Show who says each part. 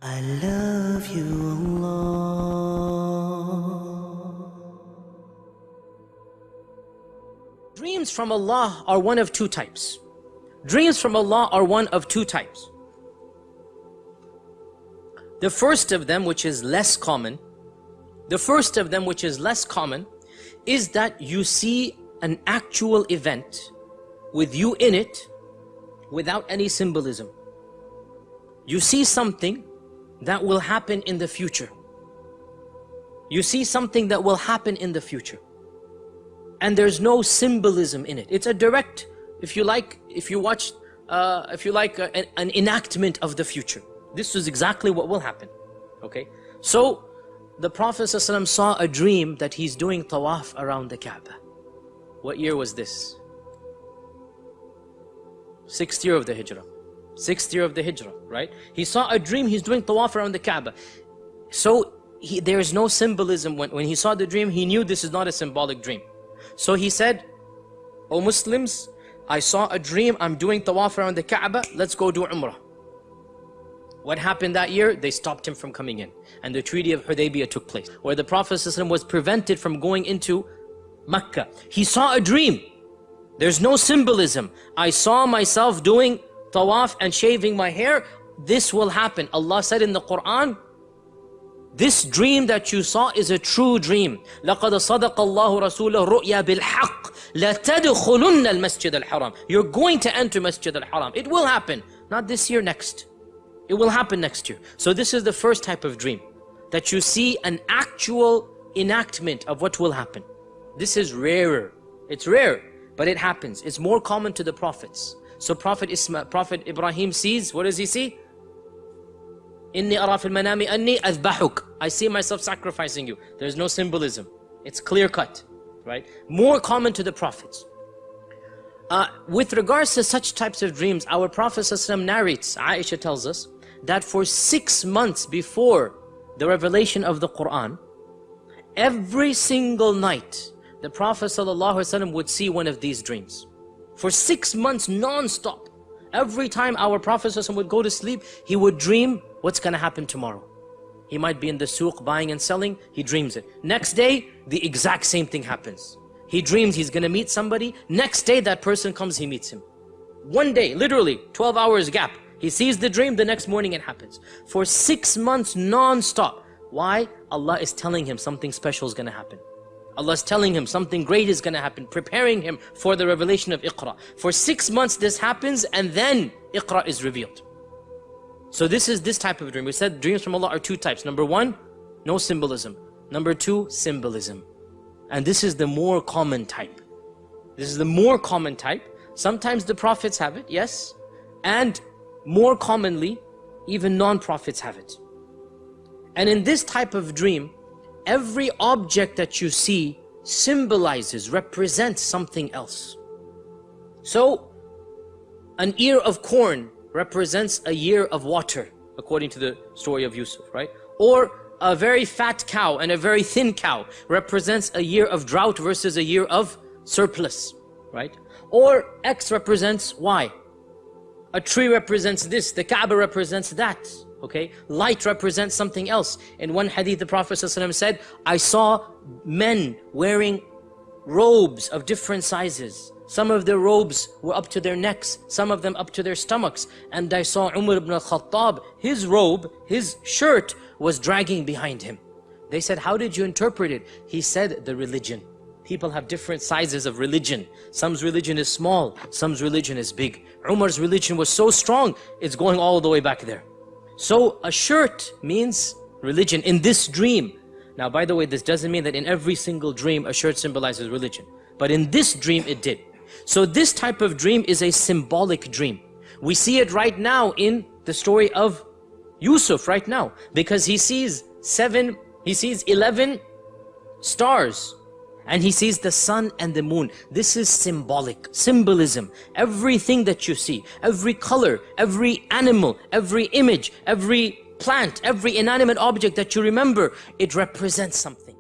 Speaker 1: I love you, Allah.
Speaker 2: Dreams from Allah are one of two types. Dreams from Allah are one of two types. The first of them, which is less common, is that you see an actual event with you in it without any symbolism. You see something that will happen in the future. You see something that will happen in the future. And there's no symbolism in it. It's a direct, an enactment of the future. This is exactly what will happen. Okay? So, the Prophet ﷺ saw a dream that he's doing tawaf around the Kaaba. What year was this? 6th year of the Hijrah. 6th year of the Hijrah, right? He saw a dream, he's doing tawaf around the Kaaba. So, there is no symbolism. When he saw the dream, he knew this is not a symbolic dream. So he said, "O Muslims, I saw a dream, I'm doing tawaf around the Kaaba, let's go do Umrah." What happened that year? They stopped him from coming in. And the Treaty of Hudaybiyah took place, where the Prophet ﷺ was prevented from going into Mecca. He saw a dream. There's no symbolism. I saw myself doing tawaf and shaving my hair. This will happen. Allah said in the Quran, this dream that you saw is a true dream. لَقَدْ صَدَقَ اللَّهُ رَسُولَهُ رُؤْيَا بِالْحَقِّ لَتَدْخُلُنَّ الْمَسْجِدَ الْحَرَامِ. You're going to enter Masjid al-Haram. It will happen. Not this year, next. It will happen next year. So this is the first type of dream. That you see an actual enactment of what will happen. This is rarer. It's rare, but it happens. It's more common to the prophets. So Prophet Ibrahim sees, what does he see? Inni ara fil manami anni azbahuk. I see myself sacrificing you. There's no symbolism. It's clear cut, right? More common to the prophets. With regards to such types of dreams, our Prophet ﷺ narrates, Aisha tells us, that for 6 months before the revelation of the Quran, every single night, the Prophet ﷺ would see one of these dreams. For 6 months non-stop. Every time our Prophet ﷺ would go to sleep, he would dream what's going to happen tomorrow. He might be in the suq buying and selling, he dreams it. Next day, the exact same thing happens. He dreams he's going to meet somebody. Next day, that person comes, he meets him. One day, literally, 12 hours gap. He sees the dream, the next morning it happens. For 6 months non-stop. Why? Allah is telling him something special is going to happen. Allah is telling him something great is going to happen, preparing him for the revelation of Iqra. For 6 months this happens, and then Iqra is revealed. So this is this type of dream. We said dreams from Allah are two types. Number one, no symbolism. Number two, symbolism. And this is the more common type. This is the more common type. Sometimes the prophets have it, yes. And more commonly, even non-prophets have it. And in this type of dream, every object that you see symbolizes, represents something else. So, an ear of corn represents a year of water, according to the story of Yusuf, right? Or a very fat cow and a very thin cow represents a year of drought versus a year of surplus, right? Or X represents Y. A tree represents this, the Kaaba represents that, okay? Light represents something else. In one hadith, the Prophet ﷺ said, I saw men wearing robes of different sizes. Some of their robes were up to their necks, some of them up to their stomachs. And I saw Umar ibn al-Khattab, his robe, his shirt was dragging behind him. They said, how did you interpret it? He said, the religion. People have different sizes of religion. Some's religion is small, some's religion is big. Umar's religion was so strong, it's going all the way back there. So a shirt means religion in this dream. Now by the way, this doesn't mean that in every single dream a shirt symbolizes religion. But in this dream it did. So this type of dream is a symbolic dream. We see it right now in the story of Yusuf right now. Because he sees 11 stars. And he sees the sun and the moon. This is symbolic, symbolism. Everything that you see, every color, every animal, every image, every plant, every inanimate object that you remember, it represents something.